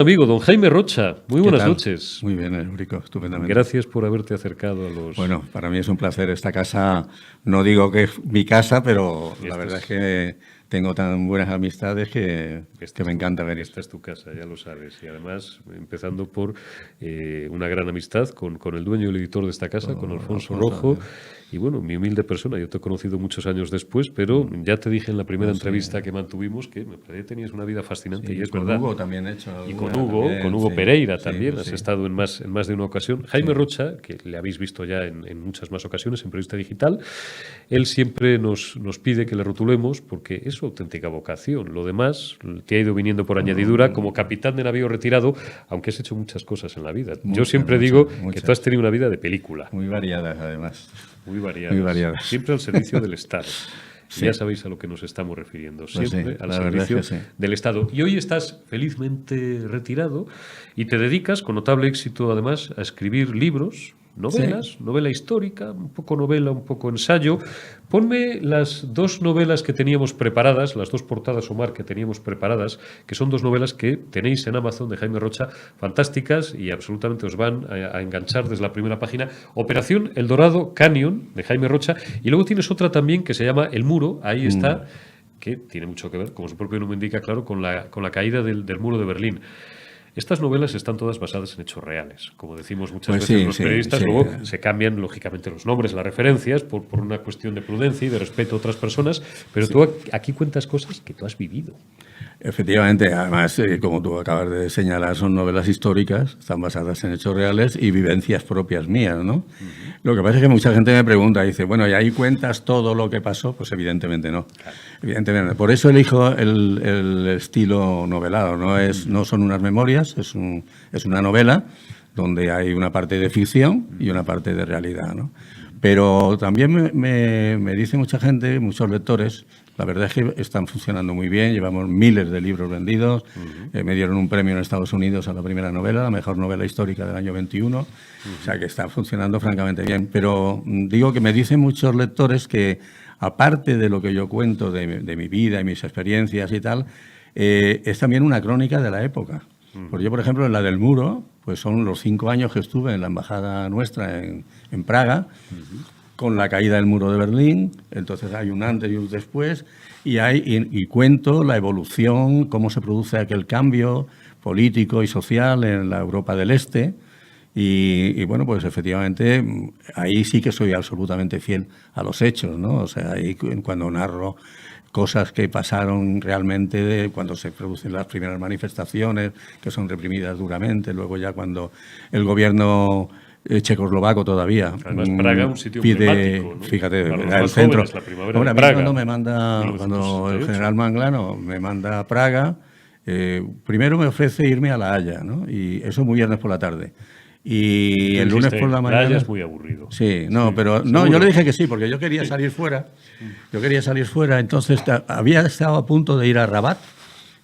Amigo, don Jaime Rocha, muy buenas ¿Qué tal? noches. Muy bien, Eurico, estupendamente. Gracias por haberte acercado a los... Bueno, para mí es un placer. Esta casa, no digo que es mi casa, pero la verdad es que tengo tan buenas amistades que me encanta venir. Esta es tu casa, ya lo sabes. Y además, empezando por una gran amistad con el dueño y el editor de esta casa, con Alfonso Rojo. Y bueno, mi humilde persona, yo te he conocido muchos años después, pero ya te dije en la primera entrevista que mantuvimos que me parecía que tenías una vida fascinante, Sí, y es con verdad. Hugo también he hecho. Y con Hugo Pereira también, sí, has estado en más de una ocasión. Jaime Rocha, que le habéis visto ya en muchas más ocasiones en Periodista Digital, él siempre nos pide que le rotulemos porque es su auténtica vocación. Lo demás te ha ido viniendo por añadidura como capitán de navío retirado, aunque has hecho muchas cosas en la vida. Yo siempre digo que tú has tenido una vida de película. Muy variadas, además. Muy variadas. Siempre al servicio del Estado. Sí. Ya sabéis a lo que nos estamos refiriendo, siempre al servicio del Estado. Y hoy estás felizmente retirado y te dedicas, con notable éxito además, a escribir libros, novelas, novela histórica, un poco novela, un poco ensayo. Ponme las dos novelas que teníamos preparadas, las dos portadas, Omar, que teníamos preparadas, que son dos novelas que tenéis en Amazon de Jaime Rocha, fantásticas y absolutamente os van a enganchar desde la primera página. Operación El Dorado Canyon, de Jaime Rocha, y luego tienes otra también que se llama El Muro, ahí está, que tiene mucho que ver, como su propio nombre indica, claro, con la caída del muro de Berlín. Estas novelas están todas basadas en hechos reales. Como decimos muchas veces los periodistas, luego se cambian, lógicamente, los nombres, las referencias, por una cuestión de prudencia y de respeto a otras personas, pero tú aquí cuentas cosas que tú has vivido. Efectivamente, además, como tú acabas de señalar, son novelas históricas, están basadas en hechos reales y vivencias propias mías, ¿no? Lo que pasa es que mucha gente me pregunta, dice, bueno, ¿y ahí cuentas todo lo que pasó? Pues evidentemente no. Claro. Evidentemente. Por eso elijo el estilo novelado, no son unas memorias, es una novela donde hay una parte de ficción y una parte de realidad, ¿no? Pero también me dice mucha gente, muchos lectores, la verdad es que están funcionando muy bien, llevamos miles de libros vendidos, me dieron un premio en Estados Unidos a la primera novela, la mejor novela histórica del año 21, o sea que está funcionando francamente bien. Pero digo que me dicen muchos lectores que, aparte de lo que yo cuento de mi vida y mis experiencias y tal, es también una crónica de la época. Porque yo, por ejemplo, en la del Muro, pues son los 5 años que estuve en la embajada nuestra en Praga, con la caída del muro de Berlín, entonces hay un antes y un después, y cuento la evolución, cómo se produce aquel cambio político y social en la Europa del Este, y bueno, pues efectivamente ahí sí que soy absolutamente fiel a los hechos, ¿no? O sea, ahí cuando narro cosas que pasaron realmente cuando se producen las primeras manifestaciones, que son reprimidas duramente, luego ya cuando el gobierno checoslovaco todavía además Praga, un sitio pide, emblemático, ¿no? fíjate, el centro. Jóvenes, la primavera Ahora, de Praga, cuando el general Manglano me manda a Praga, primero me ofrece irme a La Haya, ¿no? Y eso muy viernes por la tarde. Y el lunes por la mañana... La Haya es muy aburrido. Sí, pero no, yo le dije que sí, porque yo quería salir fuera. Yo quería salir fuera, entonces había estado a punto de ir a Rabat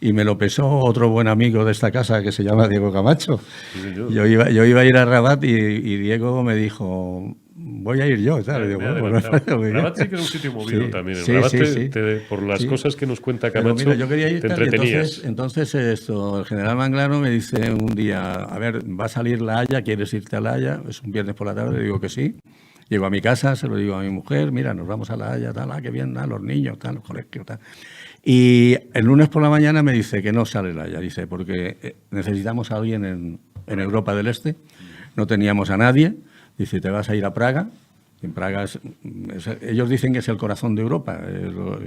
y me lo pesó otro buen amigo de esta casa que se llama Diego Camacho. Sí, yo iba a ir a Rabat y Diego me dijo, voy a ir yo. ¿Sabes? Digo, Rabat sí que era un sitio movido también. Rabat, por las cosas que nos cuenta Camacho, mira, yo quería ir, te entretenías. Entonces el general Manglano me dice un día, a ver, va a salir La Haya, ¿quieres irte a La Haya? Es un viernes por la tarde, digo que sí. Llego a mi casa, se lo digo a mi mujer, mira, nos vamos a La Haya, tal, qué bien, los niños, tal, los colegios, tal. Y el lunes por la mañana me dice que no sale La Haya, dice, porque necesitamos a alguien en Europa del Este, no teníamos a nadie, dice, te vas a ir a Praga. En Praga ellos dicen que es el corazón de Europa,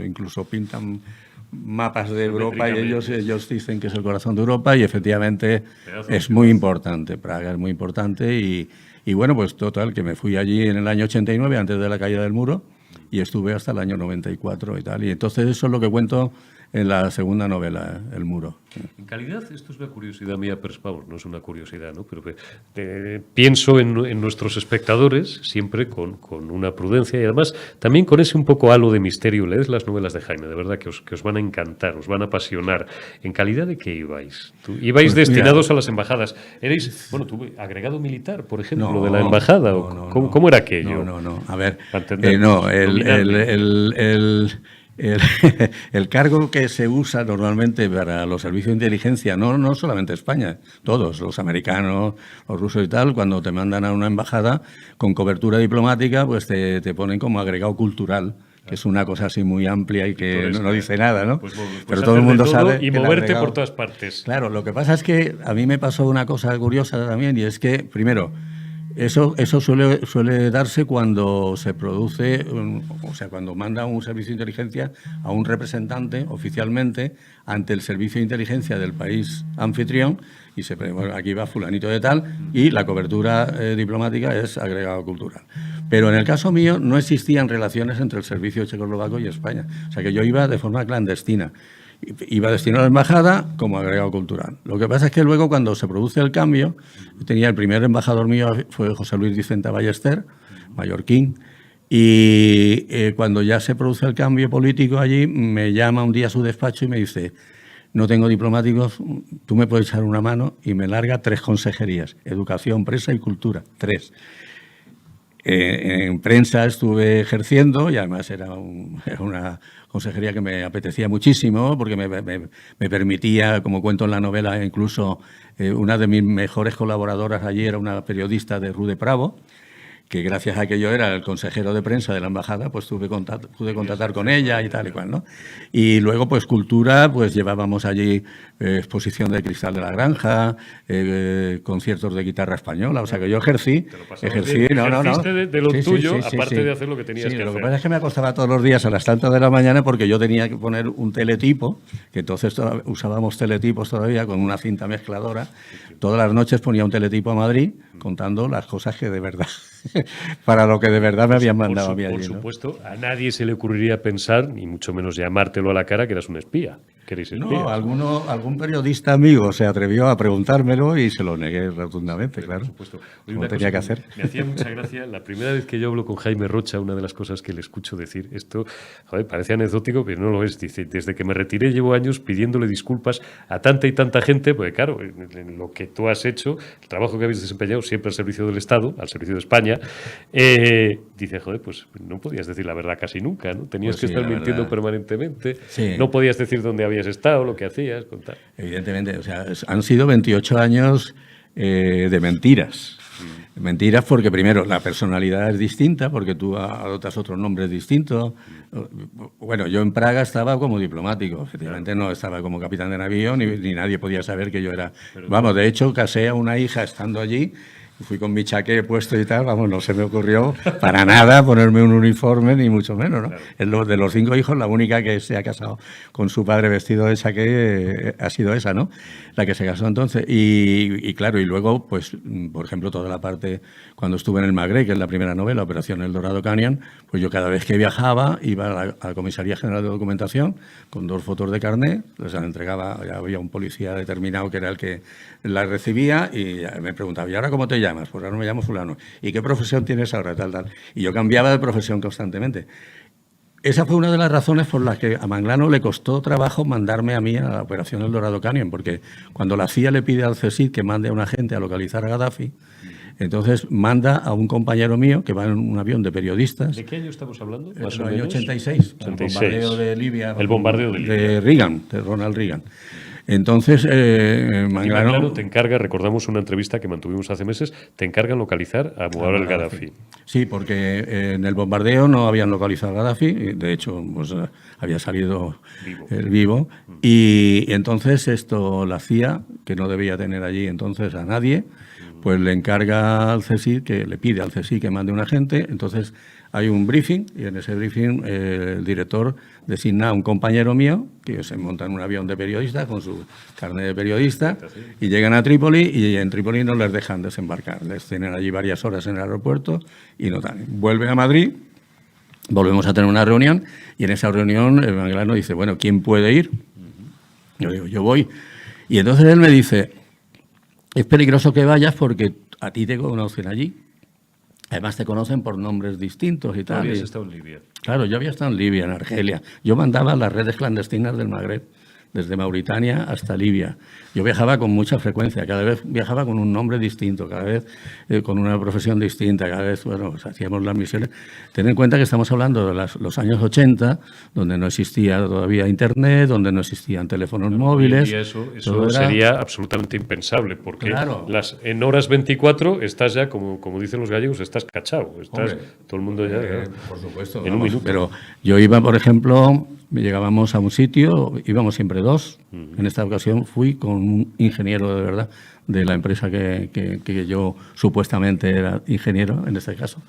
incluso pintan mapas de Europa y ellos dicen que es el corazón de Europa y efectivamente es muy importante, Praga es muy importante y bueno, pues total, que me fui allí en el año 89, antes de la caída del muro, y estuve hasta el año 94 y tal. Y entonces eso es lo que cuento en la segunda novela, El Muro. En calidad, esto es una curiosidad mía, pero vamos, no es una curiosidad, ¿no? Pero pienso en nuestros espectadores siempre con una prudencia y además también con ese un poco halo de misterio. Leed las novelas de Jaime, de verdad que os van a encantar, os van a apasionar. ¿En calidad de qué ibais? ¿Ibais pues destinados a las embajadas? ¿Erais, tú agregado militar, por ejemplo, de la embajada? ¿Cómo era aquello? No. A ver, el cargo que se usa normalmente para los servicios de inteligencia, no solamente España, todos, los americanos, los rusos y tal, cuando te mandan a una embajada con cobertura diplomática, pues te ponen como agregado cultural, que es una cosa así muy amplia y que no dice nada, ¿no? Pues pero todo el mundo sabe. Y moverte por todas partes. Claro, lo que pasa es que a mí me pasó una cosa curiosa también, y es que, primero, eso suele darse cuando se produce, o sea, cuando manda un servicio de inteligencia a un representante oficialmente ante el servicio de inteligencia del país anfitrión, y bueno, aquí va fulanito de tal, y la cobertura diplomática es agregado cultural. Pero en el caso mío no existían relaciones entre el servicio checoslovaco y España. O sea, que yo iba de forma clandestina. Iba destinado a la embajada como agregado cultural. Lo que pasa es que luego, cuando se produce el cambio, tenía el primer embajador mío, fue José Luis Vicente Ballester, mallorquín, y cuando ya se produce el cambio político allí, me llama un día a su despacho y me dice: no tengo diplomáticos, tú me puedes echar una mano, y me larga 3 consejerías: educación, prensa y cultura, 3. En prensa estuve ejerciendo, y además era una consejería que me apetecía muchísimo, porque me permitía, como cuento en la novela, incluso una de mis mejores colaboradoras allí era una periodista de Rude Pravo, que gracias a que yo era el consejero de prensa de la embajada, pues pude contactar con ella y tal y cual, ¿no? Y luego, pues cultura, pues llevábamos allí exposición de Cristal de la Granja, conciertos de guitarra española, o sea que yo ejercí, de lo tuyo, aparte de hacer lo que tenías que hacer. Lo que pasa es que me acostaba todos los días a las tantas de la mañana, porque yo tenía que poner un teletipo, que entonces usábamos teletipos todavía con una cinta mezcladora. Todas las noches ponía un teletipo a Madrid contando las cosas que de verdad, para lo que de verdad me habían mandado a mí allí. Por supuesto, ¿no? A nadie se le ocurriría pensar, ni mucho menos llamártelo a la cara, que eras un espía. Que eres espía. No, algún periodista amigo se atrevió a preguntármelo y se lo negué rotundamente, claro. Por supuesto. Como tenía que hacer. Me hacía mucha gracia, la primera vez que yo hablo con Jaime Rocha, una de las cosas que le escucho decir, esto, parece anecdótico, pero no lo es. Dice: desde que me retiré llevo años pidiéndole disculpas a tanta y tanta gente, porque claro, en lo que tú has hecho, el trabajo que habéis desempeñado siempre al servicio del Estado, al servicio de España, dice: pues no podías decir la verdad casi nunca, ¿no? Tenías que estar mintiendo permanentemente, no podías decir dónde habías estado, lo que hacías, contar. Evidentemente, o sea, han sido 28 años de mentiras. Mentiras porque, primero, la personalidad es distinta, porque tú adoptas otros nombres distintos. Bueno, yo en Praga estaba como diplomático, efectivamente no estaba como capitán de navío, ni nadie podía saber que yo era... Vamos, de hecho, casé a una hija estando allí. Fui con mi chaqué puesto y tal, vamos, no se me ocurrió para nada ponerme un uniforme, ni mucho menos, ¿no? Claro. De los 5 hijos, la única que se ha casado con su padre vestido de chaqué ha sido esa, ¿no? La que se casó entonces. Y claro, y luego, pues, por ejemplo, toda la parte, cuando estuve en el Magreb, que es la primera novela, Operación El Dorado Canyon, pues yo cada vez que viajaba iba a la Comisaría General de Documentación con 2 fotos de carnet, les la entregaba, ya había un policía determinado que era el que la recibía, y me preguntaba: ¿y ahora cómo te llamas? Pues ahora me llamo fulano. ¿Y qué profesión tienes ahora? Tal. Y yo cambiaba de profesión constantemente. Esa fue una de las razones por las que a Manglano le costó trabajo mandarme a mí a la Operación El Dorado Canyon, porque cuando la CIA le pide al CSIC que mande a un agente a localizar a Gaddafi, entonces manda a un compañero mío que va en un avión de periodistas. ¿De qué año estamos hablando? En el año 86, el bombardeo de Libia. El bombardeo de Libia. De Reagan, de Ronald Reagan. Entonces, Manglano te encarga, recordamos una entrevista que mantuvimos hace meses, te encargan localizar a Muammar al-Gaddafi. Sí, porque en el bombardeo no habían localizado a Gaddafi, de hecho, pues había salido vivo. Y entonces la CIA, que no debía tener allí entonces a nadie, pues le encarga al CSIC, que le pide al CSIC que mande un agente. Entonces hay un briefing, y en ese briefing el director designa a un compañero mío que se monta en un avión de periodistas con su carnet de periodista y llegan a Trípoli, y en Trípoli no les dejan desembarcar. Les tienen allí varias horas en el aeropuerto y no tal. Vuelven a Madrid, volvemos a tener una reunión, y en esa reunión Manglano dice: bueno, ¿quién puede ir? Yo digo: yo voy. Y entonces él me dice: es peligroso que vayas porque a ti te conocen allí. Además te conocen por nombres distintos y tal. ¿Habías estado en Libia? Claro, yo había estado en Libia, en Argelia. Yo mandaba las redes clandestinas del Magreb, desde Mauritania hasta Libia. yo viajaba con mucha frecuencia, cada vez viajaba con un nombre distinto, cada vez con una profesión distinta, cada vez, bueno, pues hacíamos las misiones. Ten en cuenta que estamos hablando de los años 80, donde no existía todavía Internet, donde no existían teléfonos móviles. Y eso sería absolutamente impensable, porque en horas 24 estás ya, como dicen los gallegos, estás cachado. Estás todo el mundo ya por supuesto, en un minuto. Pero yo iba, por ejemplo, llegábamos a un sitio, íbamos siempre dos. En esta ocasión fui con un ingeniero de verdad de la empresa que yo supuestamente era ingeniero, en este caso.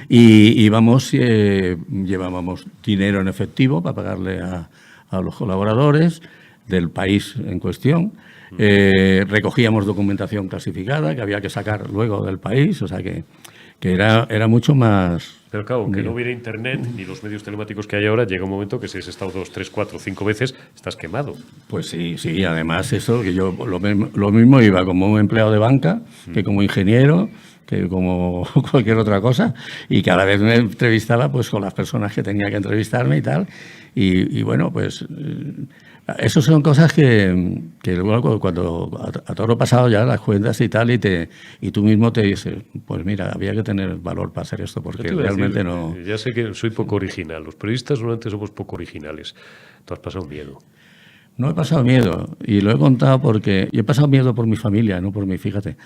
Y íbamos, llevábamos dinero en efectivo para pagarle a los colaboradores del país en cuestión. Recogíamos documentación clasificada que había que sacar luego del país, o sea que era mucho más... Pero claro, aunque no hubiera Internet ni los medios telemáticos que hay ahora, llega un momento que si has estado 2, 3, 4, 5 veces, estás quemado. Pues sí, además eso, que yo lo mismo iba como un empleado de banca, que como ingeniero, que como cualquier otra cosa, y cada vez me entrevistaba pues con las personas que tenía que entrevistarme y tal, y bueno, pues... Esas son cosas que luego cuando a toro pasado ya las cuentas y tal, y tú mismo te dices, pues mira, había que tener valor para hacer esto, porque realmente no... Ya sé que soy poco original, los periodistas normalmente somos poco originales. ¿Tú has pasado miedo? No he pasado miedo, y lo he contado porque... Yo he pasado miedo por mi familia, no por mí, fíjate.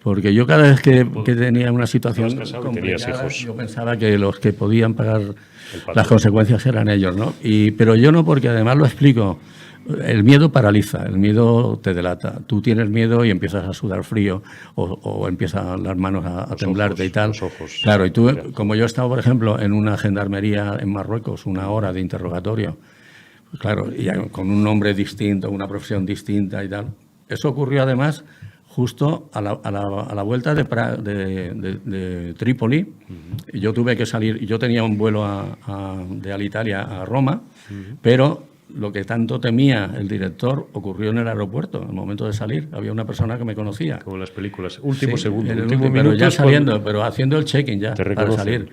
Porque yo cada vez que tenía una situación complicada, yo pensaba que los que podían pagar las consecuencias eran ellos, ¿no? Pero yo no, porque además lo explico. El miedo paraliza, el miedo te delata. Tú tienes miedo y empiezas a sudar frío o empiezan las manos a temblarte y tal. Los ojos. Claro, y tú, como yo he estado, por ejemplo, en una gendarmería en Marruecos, 1 hora de interrogatorio, pues claro, y con un nombre distinto, una profesión distinta y tal. Eso ocurrió además justo a la vuelta de Trípoli. Yo tuve que salir, yo tenía un vuelo de Alitalia a Roma, pero... Lo que tanto temía el director ocurrió en el aeropuerto, en el momento de salir. Había una persona que me conocía. Como en las películas. Último segundo. En el último minuto, ya saliendo, pero haciendo el check-in ya para salir.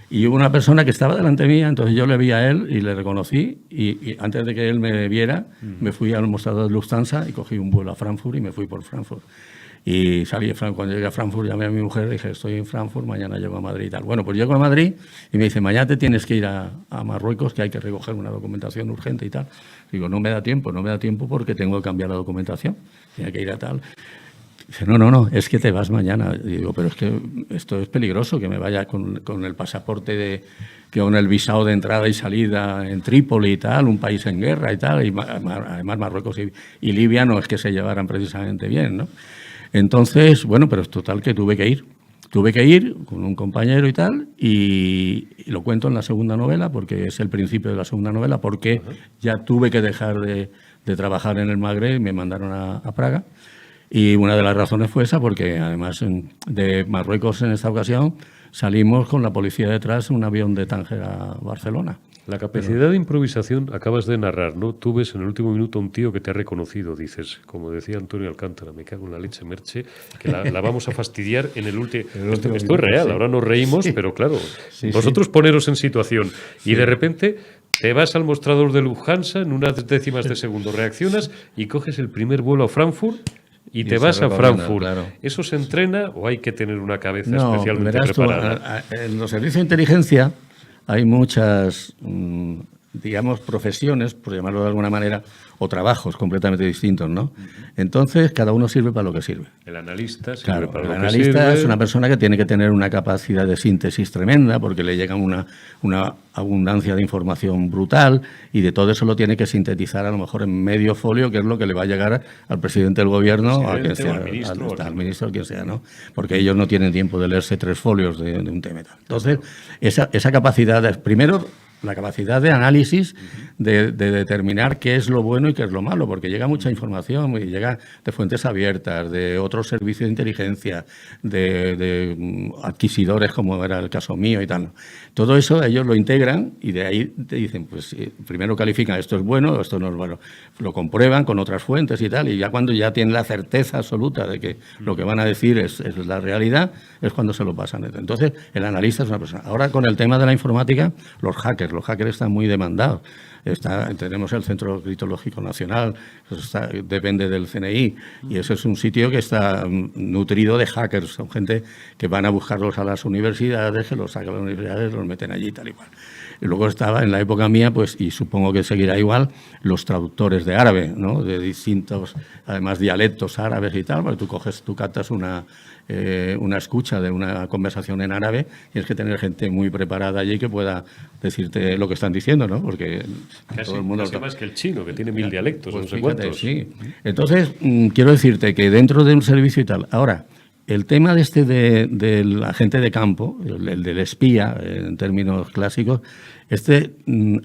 Y hubo una persona que estaba delante mía, entonces yo le vi a él y le reconocí. Y antes de que él me viera, me fui al mostrador de Lufthansa y cogí un vuelo a Frankfurt y me fui por Frankfurt. Y salí, cuando llegué a Frankfurt, llamé a mi mujer y dije, estoy en Frankfurt, mañana llego a Madrid y tal. Bueno, pues llego a Madrid y me dice, mañana te tienes que ir a Marruecos, que hay que recoger una documentación urgente y tal. Digo, no me da tiempo porque tengo que cambiar la documentación, tenía que ir a tal. Dice, no, es que te vas mañana. Y digo, pero es que esto es peligroso, que me vaya con el pasaporte con el visado de entrada y salida en Trípoli y tal, un país en guerra y tal, y además Marruecos y Libia no es que se llevaran precisamente bien, ¿no? Entonces, bueno, pero es total que tuve que ir. Tuve que ir con un compañero y tal, y lo cuento en la segunda novela, porque es el principio de la segunda novela, porque ya tuve que dejar de trabajar en el Magreb y me mandaron a Praga. Y una de las razones fue esa, porque además de Marruecos en esta ocasión salimos con la policía detrás en un avión de Tánger a Barcelona. La capacidad de improvisación acabas de narrar, ¿no? Tú ves en el último minuto a un tío que te ha reconocido, dices, como decía Antonio Alcántara, me cago en la leche, Merche, que la vamos a fastidiar en el último... Esto es real, sí. Ahora nos reímos, sí. Pero claro, vosotros poneros en situación y de repente te vas al mostrador de Lufthansa en unas décimas de segundo, reaccionas y coges el primer vuelo a Frankfurt y te vas a Frankfurt. Claro. ¿Eso se entrena o hay que tener una cabeza especialmente preparada? En los servicios de inteligencia hay muchas, digamos, profesiones, por llamarlo de alguna manera, o trabajos completamente distintos, ¿no? Entonces, cada uno sirve para lo que sirve. El analista sirve para lo que sirve. El analista es una persona que tiene que tener una capacidad de síntesis tremenda, porque le llega una abundancia de información brutal, y de todo eso lo tiene que sintetizar a lo mejor en medio folio, que es lo que le va a llegar al presidente del gobierno, a quien sea, al ministro, quien sea, ¿no? Porque ellos no tienen tiempo de leerse 3 folios de un tema. Entonces, esa capacidad, primero, la capacidad de análisis, de determinar qué es lo bueno y qué es lo malo, porque llega mucha información y llega de fuentes abiertas, de otros servicios de inteligencia, de adquisidores, como era el caso mío y tal. Todo eso ellos lo integran y de ahí te dicen, pues primero califican esto es bueno, esto no es bueno. Lo comprueban con otras fuentes y tal, y ya cuando ya tienen la certeza absoluta de que lo que van a decir es la realidad, es cuando se lo pasan. Entonces, el analista es una persona. Ahora, con el tema de la informática, los hackers, Los hackers están muy demandados. Tenemos el Centro Criptológico Nacional, depende del CNI, y ese es un sitio que está nutrido de hackers. Son gente que van a buscarlos a las universidades, que los sacan a las universidades, los meten allí, tal y cual. Y luego estaba, en la época mía, pues, y supongo que seguirá igual, los traductores de árabe, ¿no? De distintos, además, dialectos árabes y tal, porque tú captas una escucha de una conversación en árabe, tienes que tener gente muy preparada allí que pueda decirte lo que están diciendo, ¿no? Porque todo el mundo... Casi más que el chino, que tiene 1000 dialectos, pues no sé cuántos. Sí. Entonces, quiero decirte que dentro de un servicio y tal... Ahora, el tema del agente de campo, el del espía, en términos clásicos,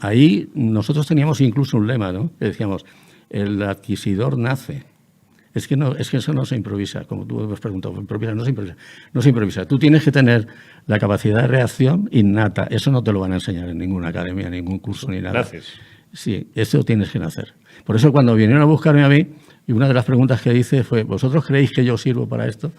ahí nosotros teníamos incluso un lema, ¿no? Que decíamos, el adquisidor nace. Es que eso no se improvisa, como tú me has preguntado, no se improvisa. Tú tienes que tener la capacidad de reacción innata. Eso no te lo van a enseñar en ninguna academia, en ningún curso ni nada. Naces. Sí, eso tienes que nacer. Por eso cuando vinieron a buscarme a mí, y una de las preguntas que hice fue, ¿vosotros creéis que yo sirvo para esto?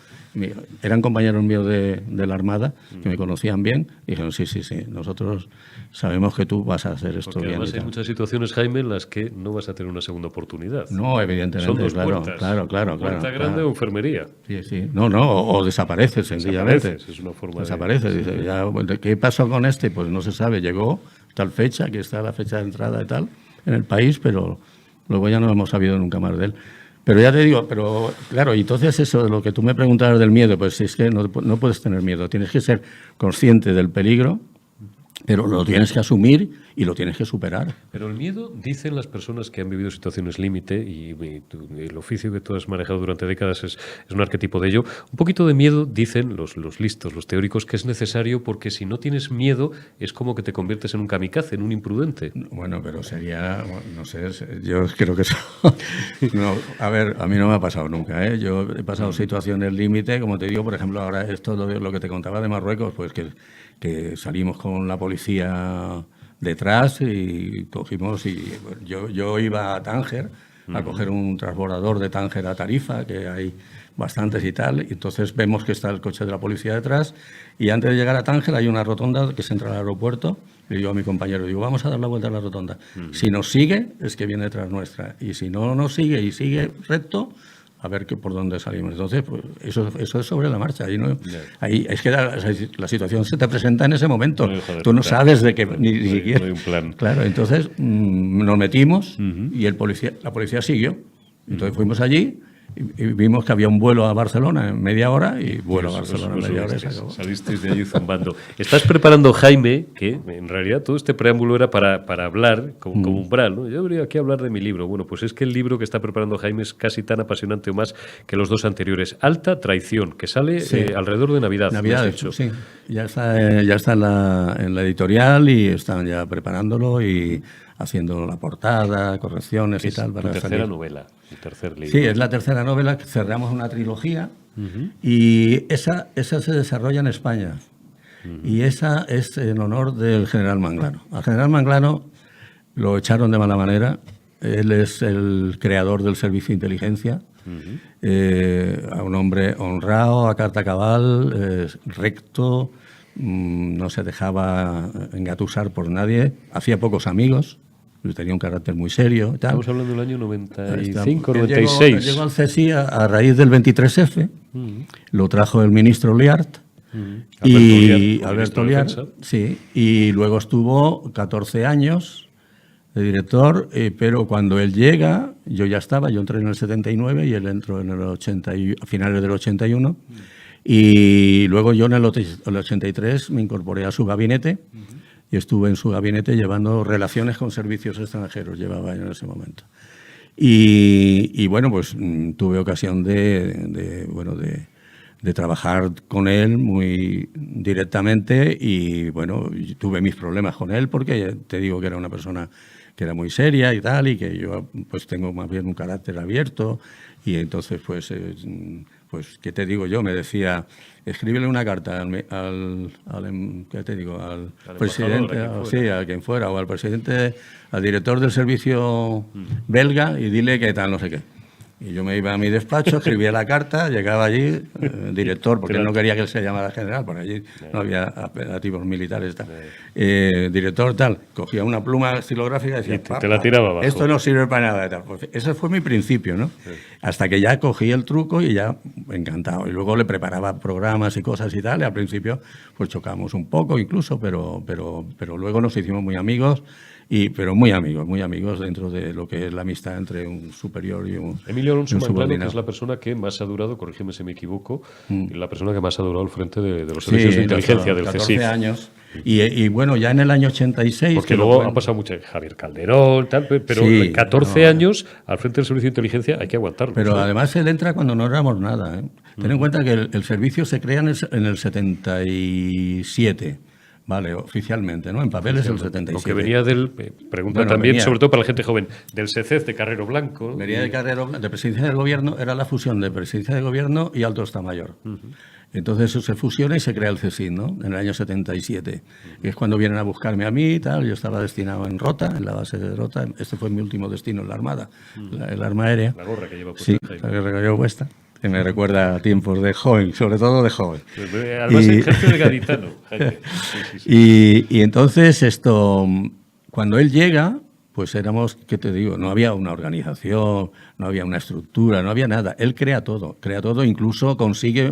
Eran compañeros míos de la Armada, que me conocían bien, y dijeron, sí, nosotros sabemos que tú vas a hacer esto. Porque bien. Además hay muchas situaciones, Jaime, en las que no vas a tener una segunda oportunidad. No, evidentemente. Son dos puertas. Claro. Puerta grande o enfermería. Sí. No, o desapareces, sencillamente. Es una forma desapareces. Dice, ya, ¿qué pasó con este? Pues no se sabe. Llegó tal fecha, aquí está la fecha de entrada y tal, en el país, pero luego ya no hemos sabido nunca más de él. Pero ya te digo, claro, y entonces eso de lo que tú me preguntabas del miedo, pues es que no puedes tener miedo, tienes que ser consciente del peligro, pero lo tienes que asumir y lo tienes que superar. Pero el miedo, dicen las personas que han vivido situaciones límite, y el oficio que tú has manejado durante décadas es un arquetipo de ello, un poquito de miedo, dicen los listos, los teóricos, que es necesario porque si no tienes miedo es como que te conviertes en un kamikaze, en un imprudente. Bueno, pero sería, no sé, yo creo que eso... No, a ver, a mí no me ha pasado nunca, ¿eh? Yo he pasado situaciones límite, como te digo, por ejemplo, ahora esto lo que te contaba de Marruecos, pues que salimos con la policía detrás y cogimos yo iba a Tánger a coger un transbordador de Tánger a Tarifa, que hay bastantes y tal, y entonces vemos que está el coche de la policía detrás y antes de llegar a Tánger hay una rotonda que se entra al aeropuerto. Le digo a mi compañero, vamos a dar la vuelta a la rotonda. Si nos sigue, es que viene detrás nuestra, y si no nos sigue y sigue recto, a ver por dónde salimos. Entonces, pues, eso es sobre la marcha. Ahí es que la situación se te presenta en ese momento. Tú no sabes de qué ni siquiera. No hay un plan. Claro, entonces nos metimos y la policía siguió. Entonces fuimos allí y vimos que había un vuelo a Barcelona en media hora y vuelo a Barcelona en media hora y se acabó. Salisteis de allí zumbando. Estás preparando, Jaime, que en realidad todo este preámbulo era para hablar como umbral, ¿no? Yo debería aquí hablar de mi libro. Bueno, pues es que el libro que está preparando Jaime es casi tan apasionante o más que los dos anteriores. Alta Traición, que sale alrededor de Navidad. Navidad, sí. Ya está en la editorial y están ya preparándolo y haciendo la portada, correcciones y tal. Para tu tercera novela, el tercer libro. Sí, es la tercera novela, cerramos una trilogía y esa se desarrolla en España. Y esa es en honor del general Manglano. Al general Manglano lo echaron de mala manera. Él es el creador del servicio de inteligencia, a un hombre honrado, a carta cabal, recto, no se dejaba engatusar por nadie, hacía pocos amigos. Tenía un carácter muy serio y tal. Estamos hablando del año 95, 96. Llegó al CSI a raíz del 23F, lo trajo el ministro Liart, Alberto Liart, sí, y luego estuvo 14 años de director, pero cuando él llega, yo entré en el 79 y él entró en a finales del 81, y luego yo en el 83 me incorporé a su gabinete, y estuve en su gabinete llevando relaciones con servicios extranjeros, llevaba en ese momento. Y bueno, pues tuve ocasión de trabajar con él muy directamente y bueno, tuve mis problemas con él porque te digo que era una persona que era muy seria y tal, y que yo pues tengo más bien un carácter abierto y entonces pues ¿qué te digo yo? Me decía, escríbele una carta al presidente, a quien fuera, o al presidente, al director del servicio belga y dile que tal, no sé qué. Y yo me iba a mi despacho, escribía la carta, llegaba allí, director, porque él no quería que él se llamara general, por allí no había apelativos militares, tal. Director, tal, cogía una pluma estilográfica y decía, y te la tiraba abajo. Esto no sirve para nada, tal. Pues ese fue mi principio, ¿no? Sí. Hasta que ya cogí el truco y ya encantado. Y luego le preparaba programas y cosas y tal, y al principio pues chocamos un poco incluso, pero luego nos hicimos muy amigos. Pero muy amigos dentro de lo que es la amistad entre un superior y un Emilio Alonso Manglano, que es la persona que más ha durado, corrígeme si me equivoco, la persona que más ha durado al frente de los servicios de inteligencia del CSIC. 14 años. Y bueno, ya en el año 86... Porque luego ha pasado mucho, Javier Calderón, tal, pero 14 años al frente del servicio de inteligencia hay que aguantarlo. Pero además él entra cuando no éramos nada. Ten en cuenta que el servicio se crea en el 77. Vale, oficialmente, ¿no? En papel es el 77. Lo que venía del... Pregunta también, sobre todo para la gente joven, del SECEZ de Carrero Blanco. Venía de Carrero Blanco, de Presidencia del Gobierno, era la fusión de Presidencia del Gobierno y Alto Estado Mayor. Entonces eso se fusiona y se crea el CSIC, ¿no? En el año 77. Y es cuando vienen a buscarme a mí y tal. Yo estaba destinado en Rota, en la base de Rota. Este fue mi último destino en la Armada, el Arma Aérea. La gorra que lleva puesta. Sí, la gorra que llevo puesta. Que me recuerda a tiempos de joven, sobre todo de joven. Además, el jefe de gaditano. Sí. Y entonces cuando él llega, pues éramos, ¿qué te digo? No había una organización, no había una estructura, no había nada. Él crea todo, incluso consigue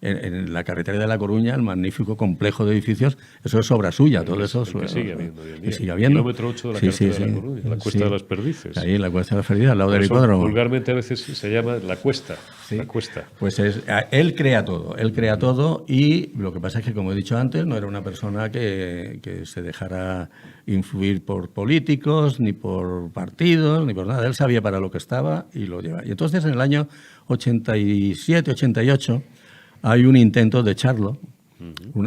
en la carretera de La Coruña el magnífico complejo de edificios. Eso es obra suya, todo eso. Que sigue habiendo hoy en día. Sigue habiendo. Kilómetro 8 de la carretera de La Coruña, la Cuesta de las Perdices. Ahí, la Cuesta de las Perdices, al lado del hipódromo. Vulgarmente a veces se llama la Cuesta. Sí. La Cuesta. Pues él crea todo y lo que pasa es que, como he dicho antes, no era una persona que se dejara influir por políticos, ni por partidos, ni por nada. Él sabía para lo que estaba y lo lleva. Y entonces en el año 87, 88 hay un intento de echarlo.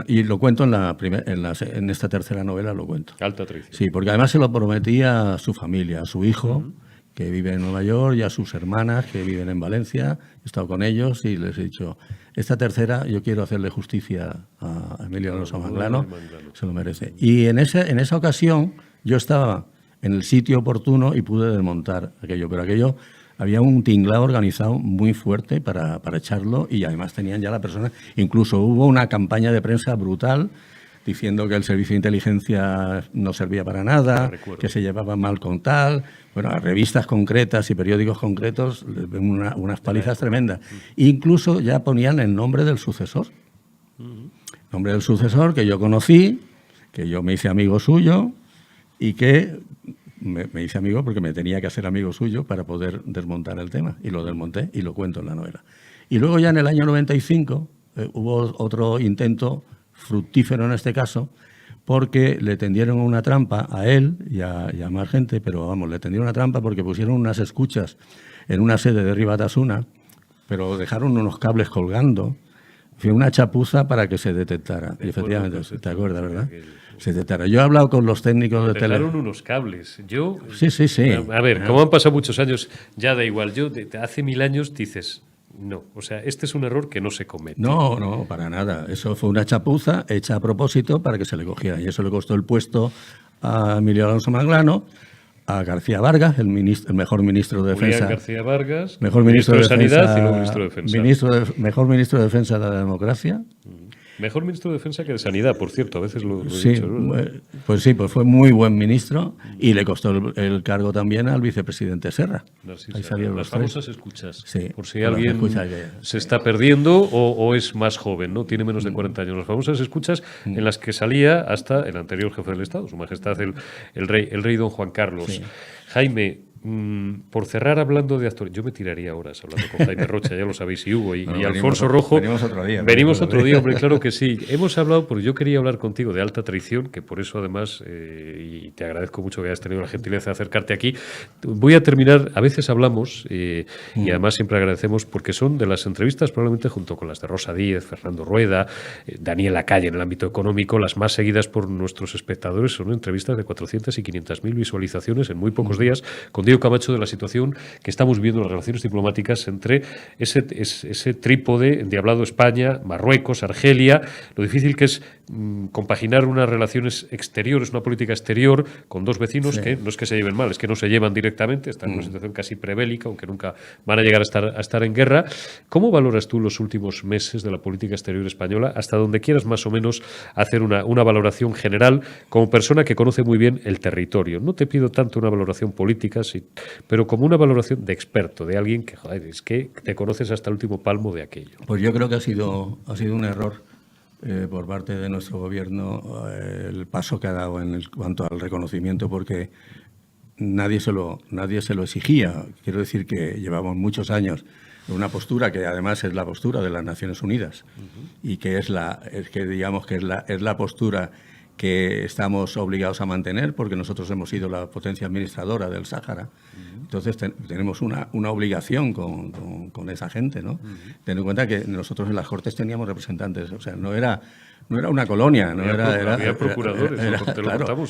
Y lo cuento en esta tercera novela, lo cuento. Alta traición. Sí, porque además se lo prometía a su familia, a su hijo, que vive en Nueva York, y a sus hermanas, que viven en Valencia. He estado con ellos y les he dicho, esta tercera yo quiero hacerle justicia a Emilio Alonso Manglano, se lo merece. Y en esa ocasión yo estaba en el sitio oportuno y pude desmontar aquello, pero aquello... Había un tinglado organizado muy fuerte para echarlo y además tenían ya la persona... Incluso hubo una campaña de prensa brutal diciendo que el servicio de inteligencia no servía para nada, que se llevaba mal con tal... Bueno, a revistas concretas y periódicos concretos unas palizas tremendas. Incluso ya ponían el nombre del sucesor. Nombre del sucesor que yo conocí, que yo me hice amigo suyo y que... Me hice amigo porque me tenía que hacer amigo suyo para poder desmontar el tema. Y lo desmonté y lo cuento en la novela. Y luego ya en el año 95 hubo otro intento, fructífero en este caso, porque le tendieron una trampa a él y a más gente, pero vamos, le tendieron una trampa porque pusieron unas escuchas en una sede de Ribatasuna, pero dejaron unos cables colgando. Fue una chapuza para que se detectara. Y efectivamente, te acuerdas, ¿verdad? Se detectara. Yo he hablado con los técnicos de tele. Dejaron unos cables. Yo. Sí. A ver, como han pasado muchos años, ya da igual. Yo, hace 1000 años dices, no. O sea, este es un error que no se comete. No, para nada. Eso fue una chapuza hecha a propósito para que se le cogiera. Y eso le costó el puesto a Emilio Alonso Manglano, a García Vargas, el mejor ministro de Defensa. García Vargas, mejor ministro de Sanidad y luego ministro de Defensa. Mejor ministro de Defensa de la democracia. Mejor ministro de Defensa que de Sanidad, por cierto, a veces lo he dicho. Pues sí, pues fue muy buen ministro y le costó el cargo también al vicepresidente Serra. Ahí salieron las famosas escuchas, sí, por si alguien se está perdiendo o es más joven, ¿no? Tiene menos de 40 años. Las famosas escuchas en las que salía hasta el anterior jefe del Estado, Su Majestad el rey don Juan Carlos. Sí. Jaime, por cerrar hablando de actores, yo me tiraría horas hablando con Jaime Rocha, ya lo sabéis, y Hugo y Alfonso Rojo. Venimos otro día, hombre, claro que sí. Hemos hablado, porque yo quería hablar contigo de alta traición, que por eso además, y te agradezco mucho que hayas tenido la gentileza de acercarte aquí. Voy a terminar, a veces hablamos, y además siempre agradecemos, porque son de las entrevistas, probablemente junto con las de Rosa Díez, Fernando Rueda, Daniel Lacalle en el ámbito económico, las más seguidas por nuestros espectadores. Son entrevistas de 400 y 500.000 visualizaciones en muy pocos días, con Diego Camacho, de la situación que estamos viendo en las relaciones diplomáticas entre ese trípode de hablado España, Marruecos, Argelia, lo difícil que es compaginar unas relaciones exteriores, una política exterior con dos vecinos que no es que se lleven mal, es que no se llevan directamente, están en una situación casi prebélica, aunque nunca van a llegar a estar en guerra. ¿Cómo valoras tú los últimos meses de la política exterior española, hasta donde quieras más o menos hacer una valoración general como persona que conoce muy bien el territorio? No te pido tanto una valoración política, sí, pero como una valoración de experto, de alguien que, joder, es que te conoces hasta el último palmo de aquello. Pues yo creo que ha sido un error por parte de nuestro gobierno el paso que ha dado en cuanto al reconocimiento, porque nadie se lo exigía. Quiero decir que llevamos muchos años en una postura que además es la postura de las Naciones Unidas y que es la postura que estamos obligados a mantener, porque nosotros hemos sido la potencia administradora del Sáhara. Entonces tenemos una obligación con esa gente, ¿no? Ten en cuenta que nosotros en las Cortes teníamos representantes, o sea, no era una colonia, había procuradores,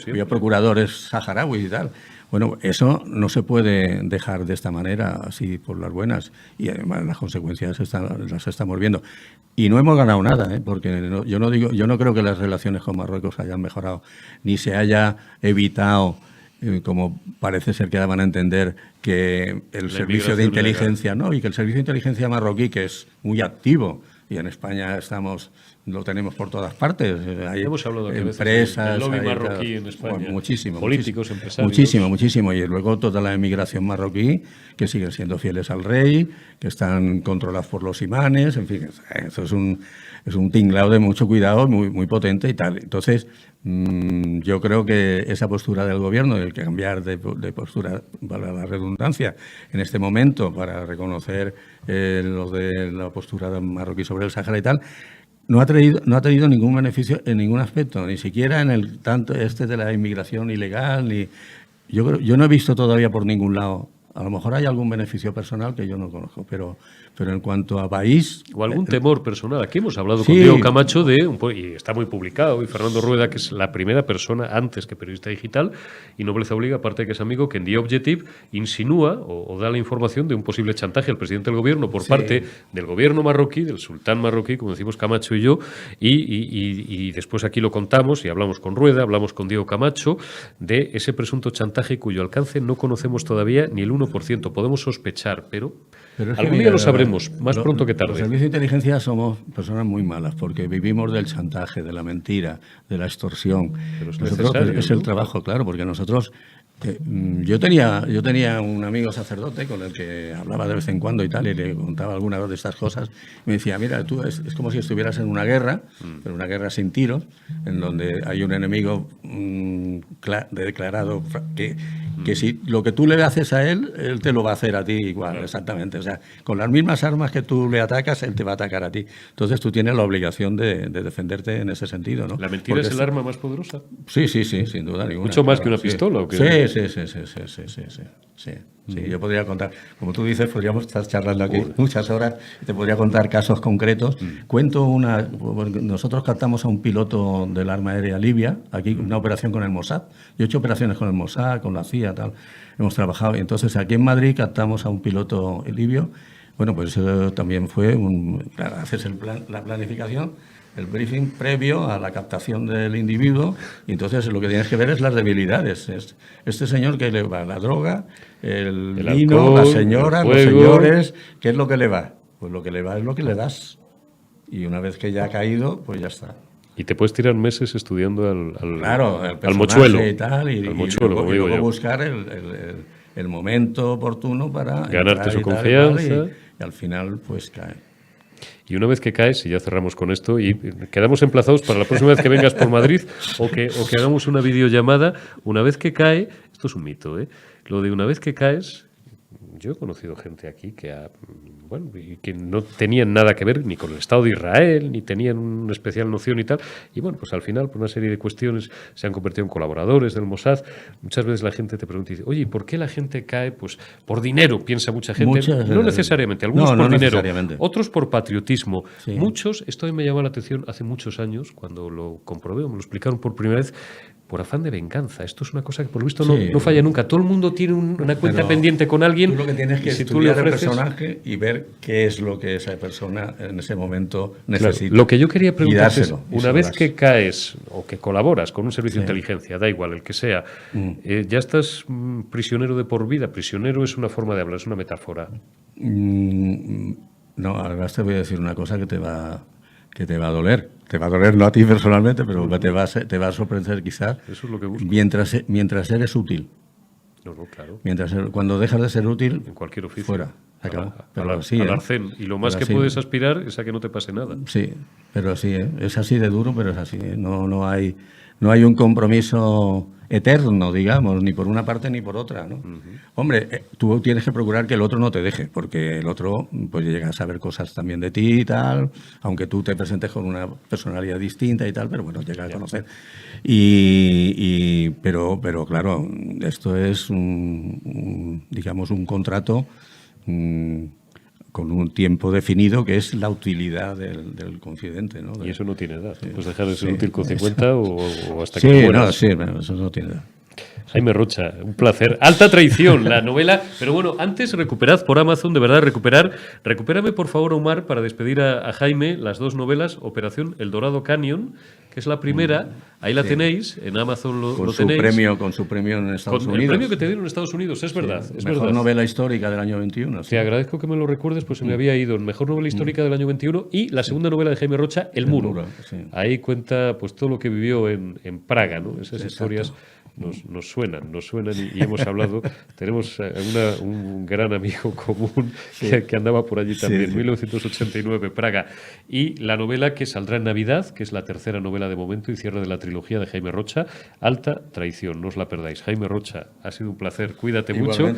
había procuradores saharauis y tal. Bueno, eso no se puede dejar de esta manera, así por las buenas, y además las consecuencias las estamos viendo. Y no hemos ganado nada, porque yo no creo que las relaciones con Marruecos hayan mejorado, ni se haya evitado, como parece ser que daban a entender, que el servicio de inteligencia, y que el servicio de inteligencia marroquí, que es muy activo, y en España lo tenemos por todas partes. Hay hemos hablado aquí empresas, del lobby marroquí en España. Bueno, muchísimo. Políticos, empresarios. Muchísimo. Y luego toda la emigración marroquí, que siguen siendo fieles al rey, que están controlados por los imanes, en fin, eso es un tinglado de mucho cuidado, muy, muy potente y tal. Entonces, yo creo que esa postura del gobierno, el que cambiar de postura, para la redundancia, en este momento, para reconocer los de la postura marroquí sobre el Sáhara y tal, no ha traído ningún beneficio en ningún aspecto, ni siquiera en el tanto de la inmigración ilegal. Yo no he visto todavía por ningún lado. A lo mejor hay algún beneficio personal que yo no conozco, pero en cuanto a país... O algún temor personal. Aquí hemos hablado con Diego Camacho y está muy publicado, y Fernando Rueda, que es la primera persona, antes que periodista digital, y Nobleza Obliga, aparte de que es amigo, que en The Objective insinúa o da la información de un posible chantaje al presidente del gobierno por parte del gobierno marroquí, del sultán marroquí, como decimos Camacho y yo, y después aquí lo contamos, y hablamos con Rueda, hablamos con Diego Camacho, de ese presunto chantaje cuyo alcance no conocemos todavía ni el 1%. Podemos sospechar, pero algún día lo sabremos, más pronto que tarde. Los servicios de inteligencia somos personas muy malas, porque vivimos del chantaje, de la mentira, de la extorsión. Pero es el trabajo, claro, porque nosotros... Yo tenía un amigo sacerdote con el que hablaba de vez en cuando y tal, y le contaba algunas de estas cosas. Y me decía, mira, tú es como si estuvieras en una guerra, pero una guerra sin tiros, en donde hay un enemigo declarado que si lo que tú le haces a él te lo va a hacer a ti igual, exactamente. O sea, con las mismas armas que tú le atacas, él te va a atacar a ti. Entonces tú tienes la obligación de defenderte en ese sentido, ¿no? ¿La mentira es el arma más poderosa? Sí, sin duda ninguna. ¿Mucho más que una pistola? ¿O qué? Sí. Yo podría contar, como tú dices, podríamos estar charlando aquí muchas horas, te podría contar casos concretos. Nosotros captamos a un piloto del Arma Aérea Libia, aquí una operación con el Mossad. Yo he hecho operaciones con el Mossad, con la CIA, tal. Hemos trabajado. Y entonces aquí en Madrid captamos a un piloto libio. Bueno, pues eso también fue haces la planificación, el briefing previo a la captación del individuo, y entonces lo que tienes que ver es las debilidades. Este señor, ¿qué le va? La droga, el vino, alcohol, la señora, los señores, ¿qué es lo que le va? Pues lo que le va es lo que le das. Y una vez que ya ha caído, pues ya está. Y te puedes tirar meses estudiando al mochuelo. Y tal, y luego buscar el momento oportuno para ganarte su confianza. Y al final, pues cae. Y una vez que caes, y ya cerramos con esto, y quedamos emplazados para la próxima vez que vengas por Madrid o que hagamos una videollamada, una vez que cae, esto es un mito, lo de una vez que caes, yo he conocido gente aquí que que no tenían nada que ver ni con el Estado de Israel, ni tenían una especial noción y tal, y bueno, pues al final, por una serie de cuestiones, se han convertido en colaboradores del Mossad. Muchas veces la gente te pregunta y dice, oye, ¿por qué la gente cae? Pues por dinero, piensa mucha gente. No necesariamente, algunos por dinero, otros por patriotismo. Muchos, esto me llamó la atención hace muchos años, cuando lo comprobé, me lo explicaron por primera vez, por afán de venganza. Esto es una cosa que por lo visto no falla nunca. Todo el mundo tiene una cuenta pendiente con alguien. Tú lo que tienes que si estudiar el personaje y ver qué es lo que esa persona en ese momento necesita. Claro, lo que yo quería preguntar es, una vez que caes o que colaboras con un servicio de inteligencia, da igual el que sea, ¿ya estás prisionero de por vida? Prisionero es una forma de hablar, es una metáfora. No, además te voy a decir una cosa que te va a doler. Te va a doler no a ti personalmente, pero te va a sorprender quizás. Eso es lo que busco. Mientras eres útil. No, claro. Cuando dejas de ser útil, en cualquier oficio. Fuera. Acabó. Pero así, al arcén. Y lo más que puedes aspirar es a que no te pase nada. Sí, pero así, es así de duro, pero es así. No hay un compromiso eterno, digamos, ni por una parte ni por otra, ¿no? Hombre, tú tienes que procurar que el otro no te deje, porque el otro pues llega a saber cosas también de ti y tal, aunque tú te presentes con una personalidad distinta y tal, pero bueno, llega a conocer. Pero claro, esto es digamos un contrato con un tiempo definido que es la utilidad del confidente, ¿no? Y eso no tiene edad. Puedes dejar de ser útil con 50 o hasta que mueras. Eso no tiene edad. Jaime Rocha, un placer. Alta traición, la novela. Pero bueno, antes recuperad por Amazon, de verdad, recupérame por favor, Omar, para despedir a Jaime, las dos novelas, Operación El Dorado Canyon, que es la primera, ahí la tenéis, en Amazon lo tenéis. Con su premio en Estados Unidos. El premio que te dieron en Estados Unidos, es verdad. Es mejor verdad. Novela histórica del año 21. Te agradezco que me lo recuerdes, pues se me había ido. Mejor novela histórica del año 21 y la segunda novela de Jaime Rocha, El Muro. Ahí cuenta pues todo lo que vivió en Praga, ¿no? Esas historias nos suenan y hemos hablado. Tenemos un gran amigo común que andaba por allí también, 1989, Praga. Y la novela que saldrá en Navidad, que es la tercera novela de momento y cierre de la trilogía de Jaime Rocha, Alta traición, no os la perdáis. Jaime Rocha, ha sido un placer, cuídate mucho.